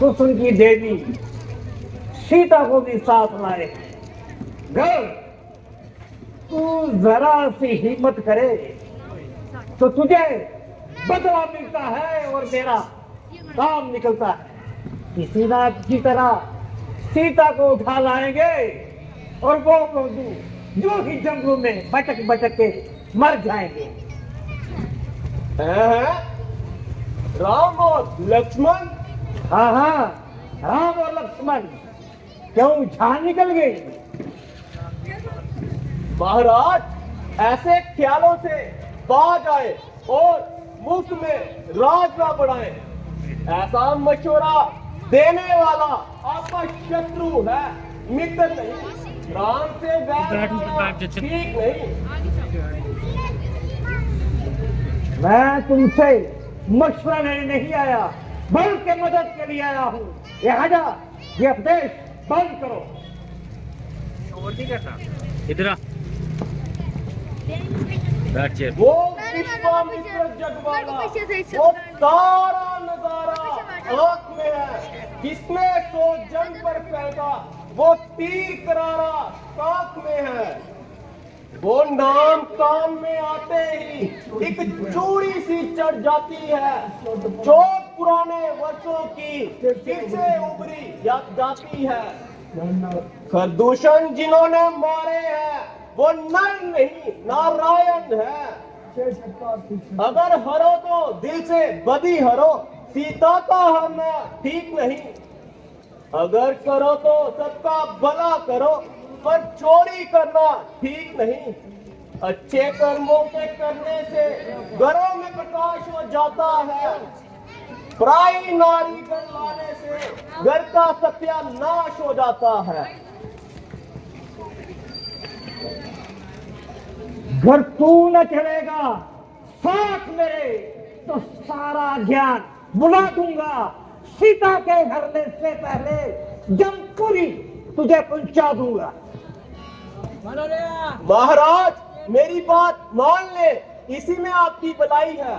हुस्न की देवी सीता को भी साथ लाए। गर तू जरा सी हिम्मत करे तो तुझे बदला मिलता है और मेरा काम निकलता है। किसी ना किसी तरह सीता को उठा लाएंगे और वो जो ही जंगलों में भटक भटक के मर जाएंगे। हैं? राम और लक्ष्मण? हाँ हाँ, राम और लक्ष्मण। क्यों जान निकल गई? महाराज ऐसे ख्यालों से बाज आए और मुफ्त में राज ना बढ़ाए। ऐसा मशवरा देने वाला आपका शत्रु है, मित्र नहीं। राम से वैर करना ठीक नहीं। मैं तुमसे मशवरा लेने नहीं आया, बल्कि मदद के लिए आया हूँ। ये हटा, ये उपदेश बंद करो। और नहीं करना, इधर आ। बैठ चेयर। वो विश्वामित्र जगवाला, वो सारा नजारा आंख में है। किसने सो जंग पर फेंका, वो तीर करारा साथ में है। वो नाम काम में आते ही एक चूड़ी सी चढ़ जाती है, जो पुराने वर्षों की फिर से उभरी जाती है। खरदूषण जिन्होंने मारे हैं वो नर नहीं नारायण है। अगर हरो तो दिल से बदी हरो, सीता का हरना ठीक नहीं। अगर करो तो सबका भला करो, पर चोरी करना ठीक नहीं। अच्छे कर्मों के करने से घरों में प्रकाश हो जाता है। पराई नारी घर लाने से घर का सत्यानाश हो जाता है। घर तू न चलेगा साथ मेरे तो सारा ज्ञान बुला दूंगा। सीता के घरने से पहले जमपुरी तुझे पहुंचा दूंगा। महाराज मेरी बात मान ले, इसी में आपकी भलाई है।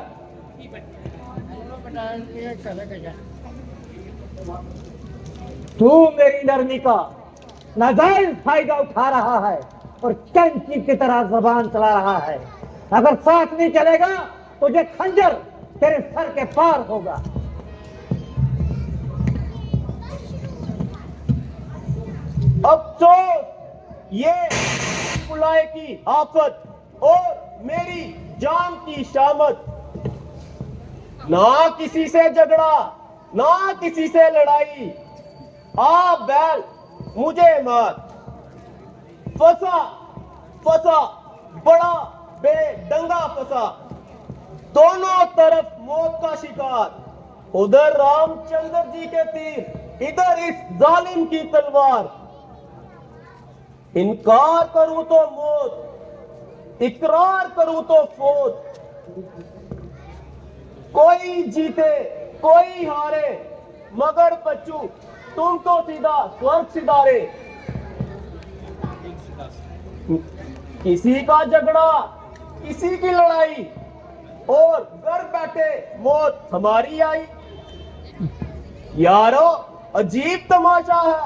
तू मेरी नरमी का नाजायज फायदा उठा रहा है और कैंची की तरह जबान चला रहा है। अगर साथ नहीं चलेगा तुझे खंजर तेरे सर के पार होगा। अफसोस ये बुलाए की आफत और मेरी जान की शामत। ना किसी से झगड़ा ना किसी से लड़ाई, आ बैल मुझे मार। फंसा फंसा बड़ा बेडंगा फंसा, दोनों तरफ मौत का शिकार। उधर रामचंद्र जी के तीर, इधर इस जालिम की तलवार। इनकार करूं तो मौत, इकरार करूं तो फौत। कोई जीते कोई हारे, मगर बच्चू तुम तो सीधा स्वर्ग सिधारे। किसी का झगड़ा किसी की लड़ाई, और घर बैठे मौत हमारी आई। यारो अजीब तमाशा है,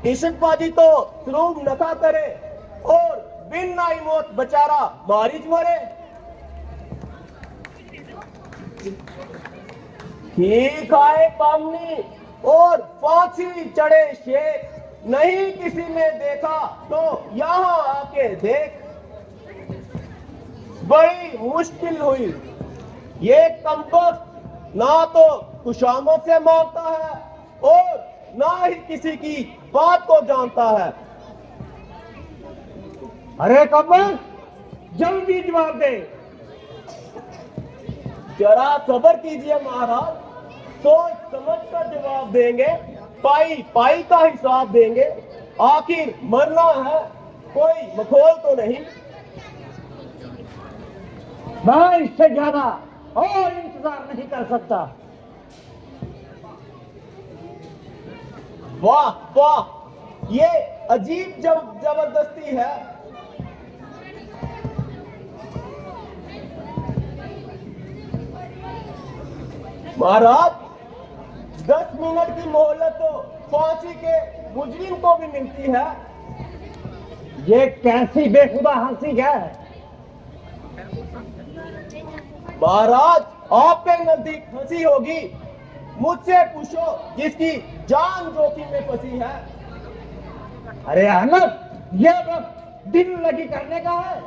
इश्कबाजी तो शुरू नखा करे और बिन आई मौत बेचारा मारिज मरे। ठीक आए पामनी और फांसी चढ़े शेख, नहीं किसी ने देखा तो यहाँ आके देख। बड़ी मुश्किल हुई ये कमबख्त, ना तो खुशामद से मांगता है और ना ही किसी की बात को जानता है। अरे कब्बर जल्दी जवाब दे। जरा सब्र कीजिए महाराज, सोच समझ कर जवाब देंगे। पाई पाई का हिसाब देंगे। आखिर मरना है, कोई मखौल तो नहीं। मैं इससे ज्यादा और इंतजार नहीं कर सकता। वाह वाह, ये अजीब जबरदस्ती है। महाराज 10 मिनट की मोहलत तो फांसी के मुजरिम को भी मिलती है। ये कैसी बेखुदा हंसी है? महाराज, आपके नजदीक हंसी होगी, मुझसे पूछो जिसकी जान जोखिम में फंसी है। अरे अहमद, ये बस दिल लगी करने का है।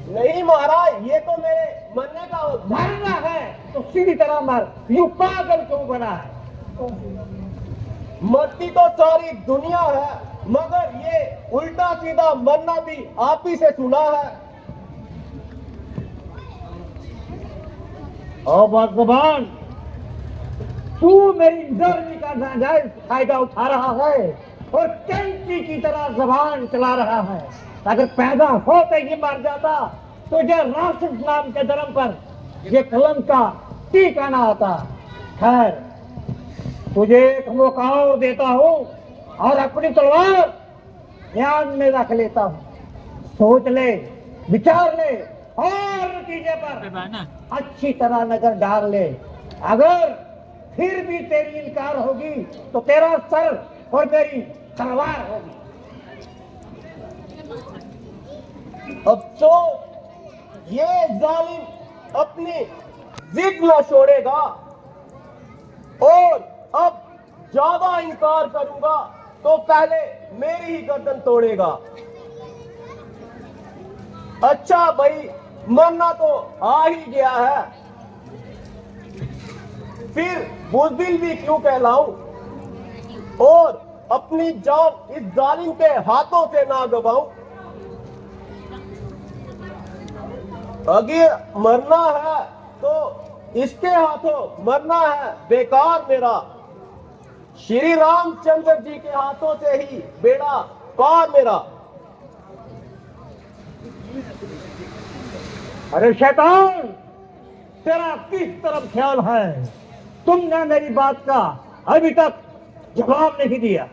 नहीं महाराज, ये तो मेरे मरने का वक्त है। मरना है तो सीधी तरह मर, यूं पागल क्यों बना है? मरती तो सारी दुनिया है, मगर ये उल्टा सीधा मरना भी आप ही से सुना है। ओ भगवान, तू मेरी गर्मी का नाजायज फायदा उठा रहा है और कैंची की तरह जबान चला रहा है। अगर पैदा होते ही मर जाता तो जो राशिद नाम के धर्म पर ये कलम का टीका ना आता। खैर, तुझे एक मौका और देता हूँ और अपनी तलवार ध्यान में रख लेता हूँ। सोच ले, विचार ले और नतीजे पर अच्छी तरह नजर डाल ले। अगर फिर भी तेरी इनकार होगी तो तेरा सर और मेरी तलवार होगी। अब तो ये जालिम अपनी जिद न छोड़ेगा और अब ज्यादा इनकार करूंगा तो पहले मेरी ही गर्दन तोड़ेगा। अच्छा भाई, मरना तो आ ही गया है, फिर बुज़दिल भी क्यों कहलाऊं और अपनी जान इस जालिम के हाथों से ना गवाऊं। अगर मरना है तो इसके हाथों मरना है बेकार मेरा। श्री रामचंद्र जी के हाथों से ही बेड़ा पार मेरा। अरे शैतान, तेरा किस तरफ ख्याल है? तुमने मेरी बात का अभी तक जवाब नहीं दिया।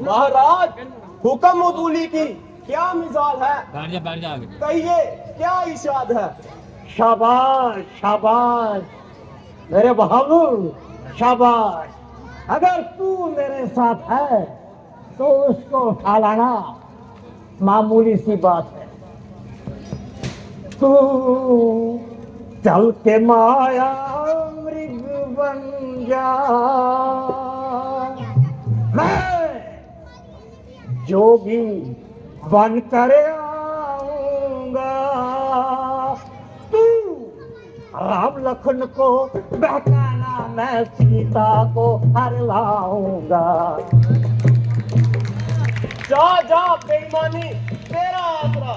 महाराज, हुक्म उदूली की क्या मिसाल है? बैठ जा आगे। कहिए, क्या इशाद है? शाबाश शाबाश मेरे बहादुर, शाबाश। अगर तू मेरे साथ है तो उसको उठा लाना मामूली सी बात है। तू चल के माया मृग बन जा, मैं जोगी बन कर आऊंगा। तू राम लखन को बहकाना, मैं सीता को हर लाऊंगा। जा जा बेईमानी, तेरा आसरा।